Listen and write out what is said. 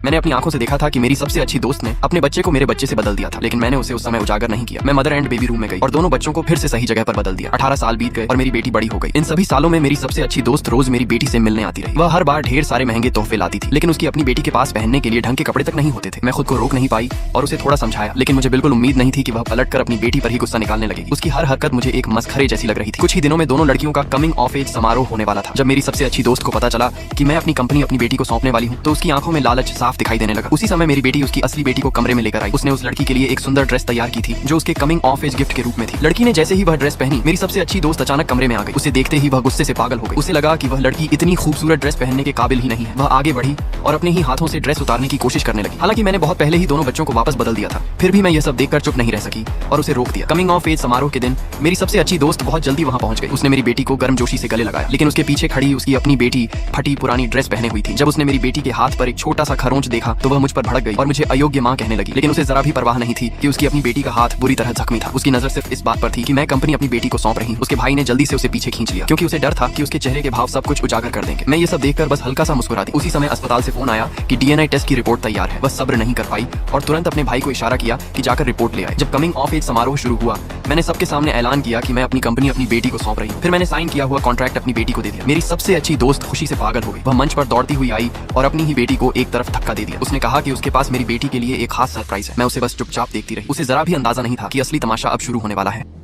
मैंने अपनी आंखों से देखा था कि मेरी सबसे अच्छी दोस्त ने अपने बच्चे को मेरे बच्चे से बदल दिया था, लेकिन मैंने उसे उस समय उजागर नहीं किया। मैं मदर एंड बेबी रूम में गई और दोनों बच्चों को फिर से सही जगह पर बदल दिया। 18 साल बीत गए और मेरी बेटी बड़ी हो गई। इन सभी सालों में मेरी सबसे अच्छी दोस्त रोज मेरी बेटी से मिलने आती रही। वह हर बार ढेर सारे महंगे तोहफे लाती थी, लेकिन उसकी अपनी बेटी के पास पहनने के लिए ढंग के कपड़े तक नहीं होते थे। मैं खुद को रोक नहीं पाई और उसे थोड़ा समझाया, लेकिन मुझे बिल्कुल उम्मीद नहीं थी कि वह पलटकर अपनी बेटी पर ही गुस्सा निकालने लगेगी। उसकी हर हरकत मुझे एक मस्खरे जैसी लग रही थी। कुछ ही दिनों में दोनों लड़कियों का कमिंग ऑफ एज समारोह होने वाला था। जब मेरी सबसे अच्छी दोस्त को पता चला कि मैं अपनी कंपनी अपनी बेटी को सौंपने वाली हूँ, तो उसकी आंखों में लालच साफ दिखाई देने लगा। उसी समय मेरी बेटी उसकी असली बेटी को कमरे में लेकर आई। उसने उस लड़की के लिए एक सुंदर ड्रेस तैयार की थी जो उसके कमिंग ऑफ एज गिफ्ट के रूप में थी। लड़की ने जैसे ही वह ड्रेस पहनी, मेरी सबसे अच्छी दोस्त अचानक कमरे में आ गई। उसे देखते ही वह गुस्से से पागल हो गई। उसे लगा कि वह लड़की इतनी खूबसूरत ड्रेस पहनने के काबिल ही नहीं है। वह आगे बढ़ी और अपने ही हाथों से ड्रेस उतारने की कोशिश करने लगी। हालांकि मैंने बहुत पहले ही दोनों बच्चों को वापस बदल दिया था, फिर भी मैं यह सब देखकर चुप नहीं रह सकी और उसे रोक दिया। कमिंग ऑफ एज समारोह के दिन मेरी सबसे अच्छी दोस्त बहुत जल्दी वहां पहुंच गई। उसने मेरी बेटी को गर्मजोशी से गले लगाया, लेकिन उसके पीछे खड़ी उसकी अपनी बेटी फटी पुरानी ड्रेस पहने हुई थी। जब उसने मेरी बेटी के हाथ पर एक छोटा सा खरोंच देखा तो वह मुझ पर भड़क गई और मुझे अयोग्य मां कहने लगी, लेकिन उसे जरा भी परवाह नहीं थी कि उसकी अपनी बेटी का हाथ बुरी तरह जख्मी था। उसकी नजर सिर्फ इस बात पर थी कि मैं कंपनी अपनी बेटी को सौंप रही हूं। उसके भाई ने जल्दी से उसे पीछे खींच लिया, क्योंकि उसे डर था कि उसके चेहरे के भाव सब कुछ उजागर कर देंगे। मैं ये सब देखकर बस हल्का सा मुस्कुरा दी। उसी समय अस्पताल से फोन आया कि डीएनए टेस्ट की रिपोर्ट तैयार है। बस सब्र नहीं कर पाई और तुरंत अपने भाई को इशारा किया कि जाकर रिपोर्ट ले आए। जब कमिंग ऑफ एज समारोह शुरू हुआ, मैंने सबके सामने ऐलान किया कि मैं अपनी कंपनी अपनी बेटी को सौंप रही हूँ। फिर मैंने साइन किया हुआ कॉन्ट्रैक्ट अपनी बेटी को दे दिया। मेरी सबसे अच्छी दोस्त खुशी से पागल हो गई। वह मंच पर दौड़ती हुई आई और अपनी ही बेटी को एक तरफ धक्का दे दिया। उसने कहा कि उसके पास मेरी बेटी के लिए एक खास सरप्राइज है। मैं उसे बस चुपचाप देखती रही। उसे जरा भी अंदाजा नहीं था कि असली तमाशा अब शुरू होने वाला है।